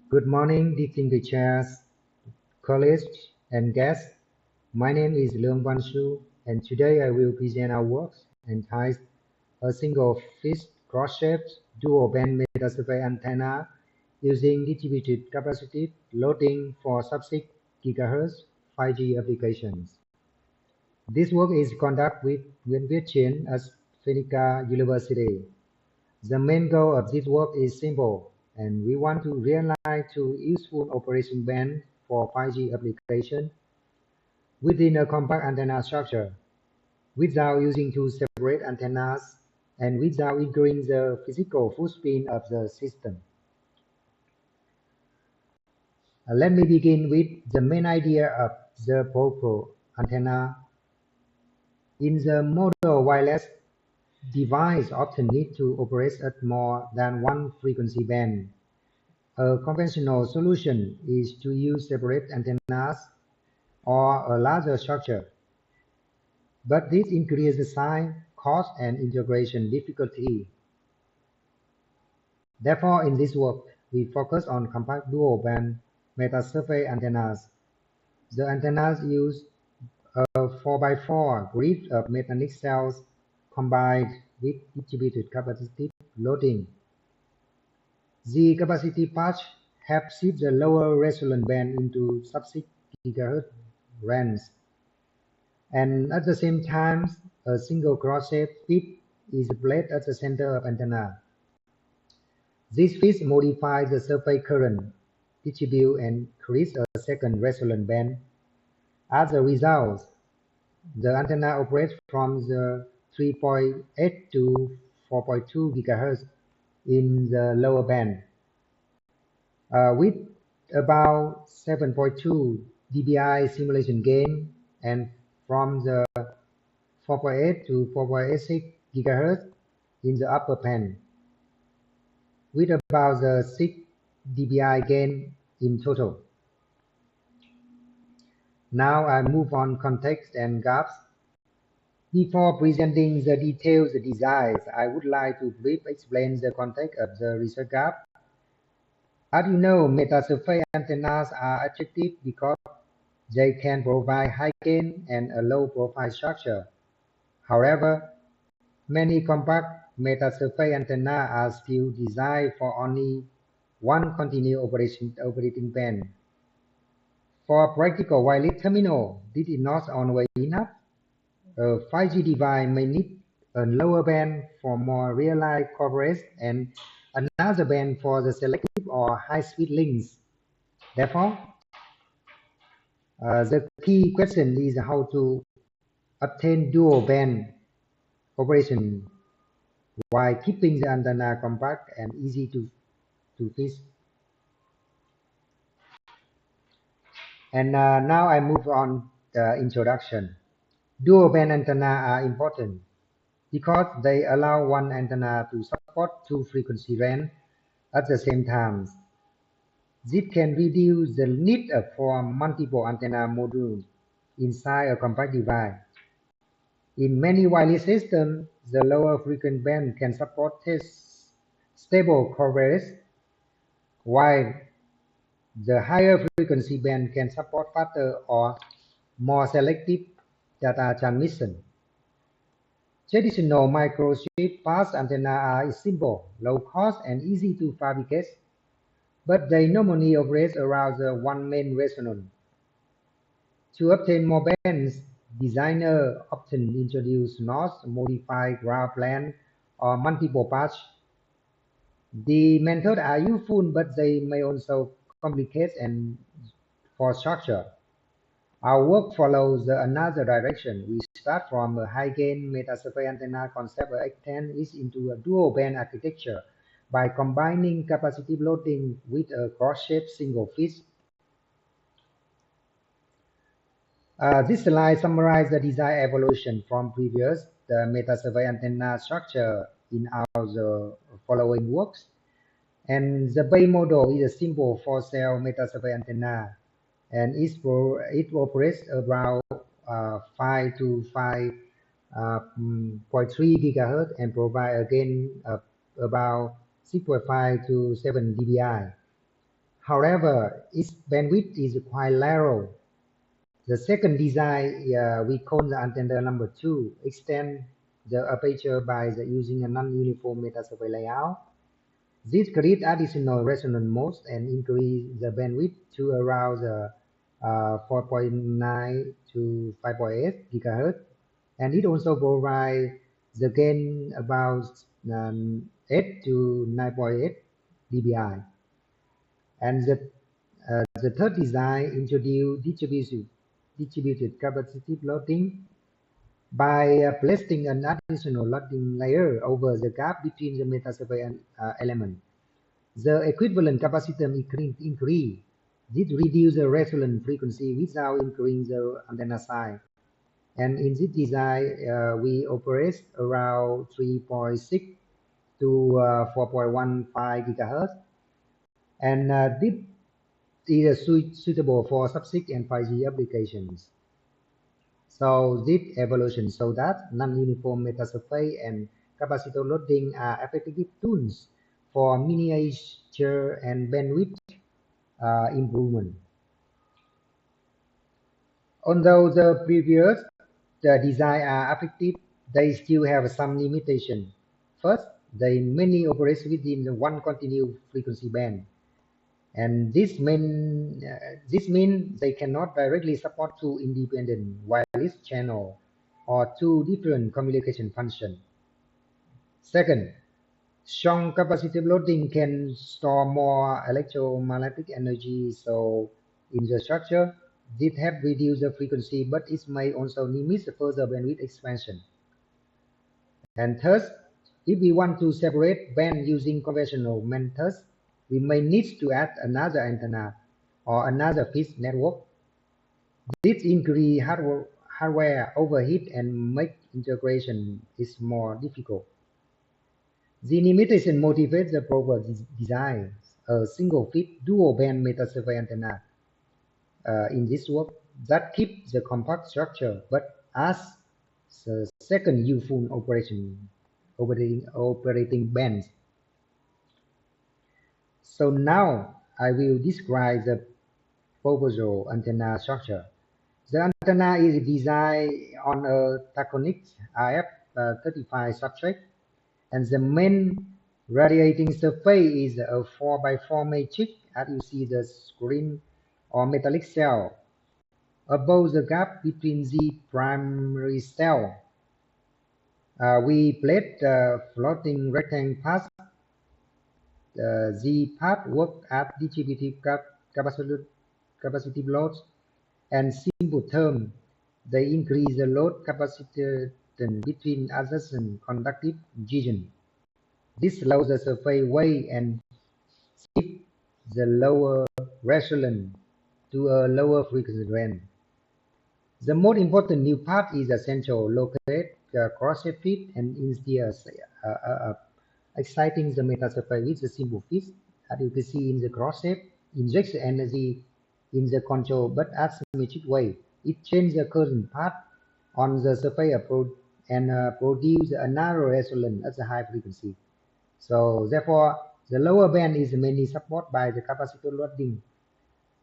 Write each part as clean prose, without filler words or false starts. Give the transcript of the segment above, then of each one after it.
Good morning, distinguished chairs, colleagues, and guests. My name is Luong-Van, and today I will present our work entitled A Single-Phase Cross-Shaped Dual-Band Metasurface Antenna using Distributed Capacitive Loading for Sub-6 GHz 5G applications. This work is conducted with Nguyen-Viet Chien at Phoenix University. The main goal of this work is simple, and we want to realize two useful operation bands for 5G application within a compact antenna structure, without using two separate antennas and without increasing the physical footprint of the system. Let me begin with the main idea of the proposed antenna. In the model, wireless device often need to operate at more than one frequency band. A conventional solution is to use separate antennas or a larger structure, but this increases the size, cost, and integration difficulty. Therefore, in this work, we focus on compact dual-band metasurface antennas. The antennas use a 4x4 grid of metallic cells combined with distributed capacitive loading. The capacitive patch helps shift the lower resonant band into sub-6 GHz range, and at the same time, a single cross-shaped pit is placed at the center of antenna. This pit modifies the surface current, distribute and creates a second resonant band. As a result, the antenna operates from the 3.8 to 4.2 GHz in the lower band, with about 7.2 dBi simulation gain, and from the 4.8 to 4.86 GHz in the upper band, with about the 6 dBi gain in total. Now I move on context and gaps. Before presenting the details designs, I would like to briefly explain the context of the research gap. As you know, metasurface antennas are attractive because they can provide high gain and a low profile structure. However, many compact metasurface antennas are still designed for only one continuous operating band. For practical wireless terminal, this is not always enough. A 5G device may need a lower band for more real-life coverage and another band for the selective or high-speed links. Therefore, the key question is how to obtain dual-band operation while keeping the antenna compact and easy to fit. And now I move on the introduction. Dual-band antennas are important because they allow one antenna to support two frequency ranges at the same time. This can reduce the need for multiple antenna modules inside a compact device. In many wireless systems, the lower frequency band can support stable coverage, while the higher frequency band can support faster or more selective data transmission. Traditional microstrip pass antennas are simple, low cost, and easy to fabricate, but they normally operate around the one main resonance. To obtain more bands, designers often introduce nodes, modified ground plane, or multiple patch. The methods are useful, but they may also complicate and for structure. Our work follows another direction. We start from a high-gain metasurface antenna concept of extend it into a dual-band architecture by combining capacitive loading with a cross-shaped single phase. This slide summarizes the design evolution from previous the metasurface antenna structure in the following works. And the base model is a simple 4-cell metasurface antenna, and it operates around 5 to 5.3 GHz and provide a gain of about 6.5 to 7 dBi. However, its bandwidth is quite narrow. The second design, we call the antenna number 2, extend the aperture by using a non-uniform metasurface layout. This creates additional resonant modes and increase the bandwidth to around 4.9 to 5.8 gigahertz, and it also provides the gain about 8 to 9.8 dBi. And the third design introduced distributed capacitive loading by placing an additional loading layer over the gap between the metasurface and element. The equivalent capacitance increase. This reduces the resonant frequency without increasing the antenna size. And in this design, we operate around 3.6 to 4.15 gigahertz. And this is suitable for sub-6 and 5G applications. So this evolution shows that non-uniform metasurface and capacitor loading are effective tools for miniature and bandwidth improvement. Although the previous design are effective, they still have some limitation. First, they mainly operate within the one continuous frequency band, and this means they cannot directly support two independent wireless channels or two different communication functions. Second, strong capacitive loading can store more electromagnetic energy, so in the structure, this helps reduce the frequency, but it may also limit further bandwidth expansion. And third, if we want to separate band using conventional methods, we may need to add another antenna or another fixed network. This increases hardware overheat and make integration is more difficult. The limitation motivates the proper design, a single-fit dual-band metasurface antenna in this work that keeps the compact structure but as the second useful operating bands. So now I will describe the proposal antenna structure. The antenna is designed on a taconic RF35 substrate, and the main radiating surface is a 4x4 matrix, as you see the screen, or metallic cell. Above the gap between the primary cell, we place the floating rectangle path. The path works at distributive capacitive loads, and simple term, they increase the load capacitance between adjacent conductive regions. This allows the surface weight and shift the lower resonance to a lower frequency range. The most important new part is the central located cross-shape fit, and instead exciting the metasurface with a simple fit, as you can see in the cross-shape, injects energy in the control but asymmetric way. It changes the current path on the surface and produce a narrow resonance at a high frequency. So therefore, the lower band is mainly supported by the capacitor loading,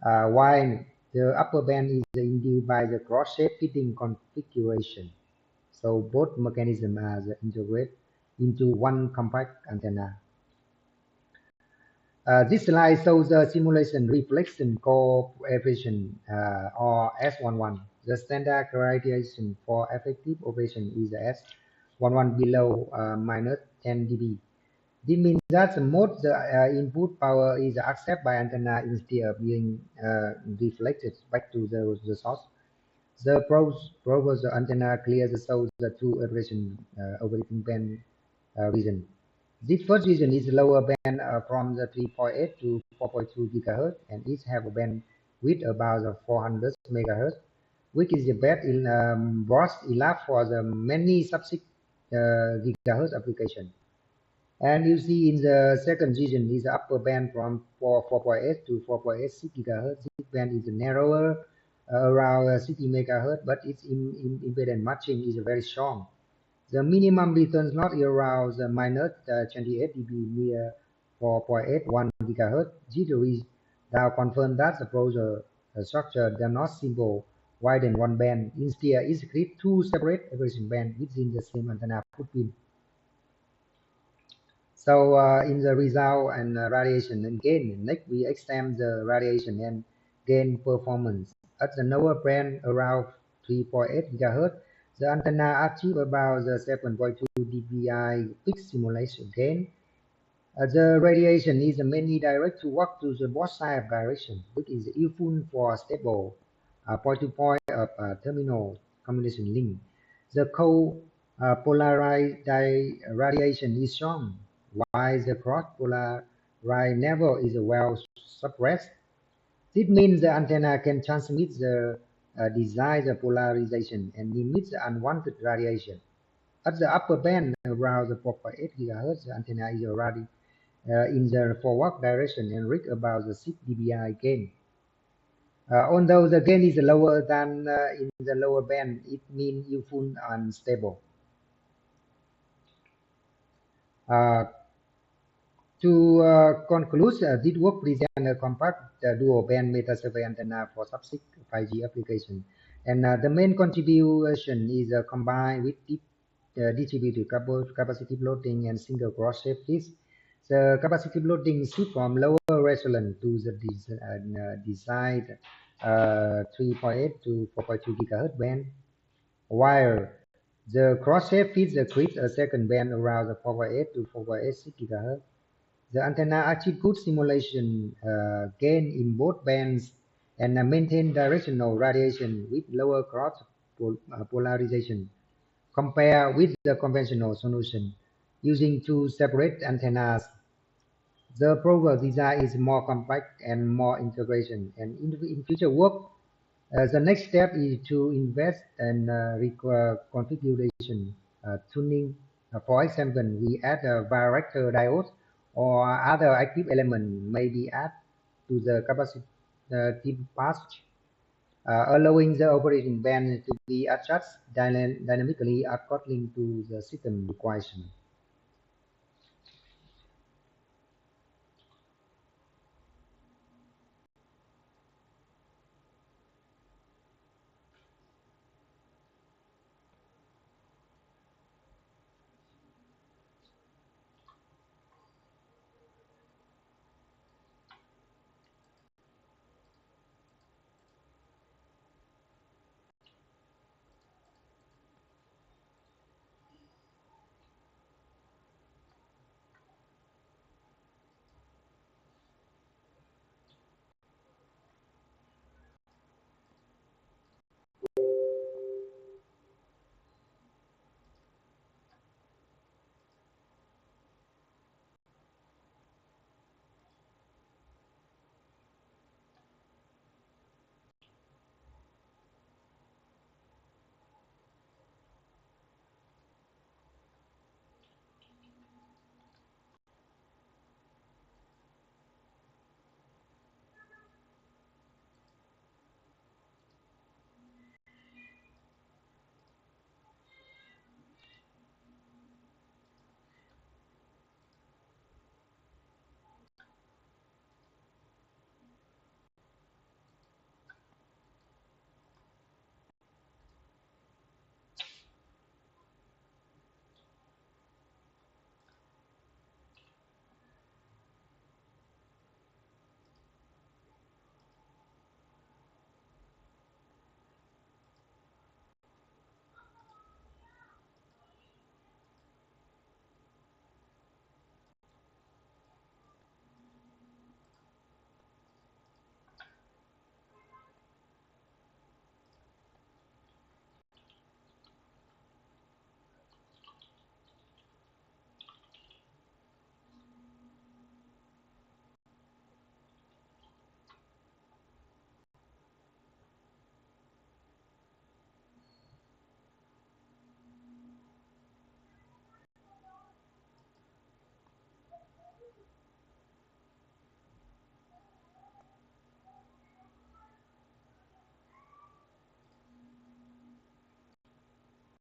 while the upper band is induced by the cross-shape fitting configuration. So both mechanisms are integrated into one compact antenna. This slide shows the simulation reflection coefficient or S11. The standard criterion for effective operation is S11 below minus 10 dB. This means that most input power is accepted by antenna instead of being reflected back to the source. The proposed antenna clearly shows the two operating band region. This first region is lower band from the 3.8 to 4.2 gigahertz, and it have a bandwidth about 400 megahertz, which is the best burst enough for the many sub-6 gigahertz application. And you see in the second region is the upper band from 4.8 to 4.86 gigahertz. This band is narrower, around 60 megahertz, but its impedance matching is very strong. The minimum return slot is around minus 28 dB near 4.81 gigahertz. that confirm that the processor structure does not simply widen one band. Instead, it creates two separate aberration bands within the same antenna footprint. So in the result and radiation and gain, next we extend the radiation and gain performance. At the lower band around 3.8 GHz, the antenna achieve about the 7.2 dBi peak simulation gain. The radiation is mainly direct to work to the both side of direction, which is useful for stable point-to-point of terminal communication link. The co-polarized radiation is strong, while the cross-polarized level is well suppressed. This means the antenna can transmit the desired polarization and limit the unwanted radiation. At the upper band, around the 4.8 GHz, the antenna is already in the forward direction and reach about the 6 dBi gain. Although the gain is lower than in the lower band, it means useful and stable. To conclude, this work presents a compact dual band metasurface antenna for sub-6 5G application. And the main contribution is combined with deep distributed capacitive loading and single cross shape. The capacitive loading shift from lower resonance to the desired 3.8 to 4.2 GHz band, while the cross shape feeds creates a second band around the 4.8 to 4.86 GHz. The antenna achieves good simulation gain in both bands and maintain directional radiation with lower cross polarization compared with the conventional solution using two separate antennas. The proper design is more compact and more integration. And in future work, the next step is to invest and require configuration tuning. For example, we add a varactor diode or other active element may be added to the capacitive path, allowing the operating band to be adjusted dynamically according to the system requirement.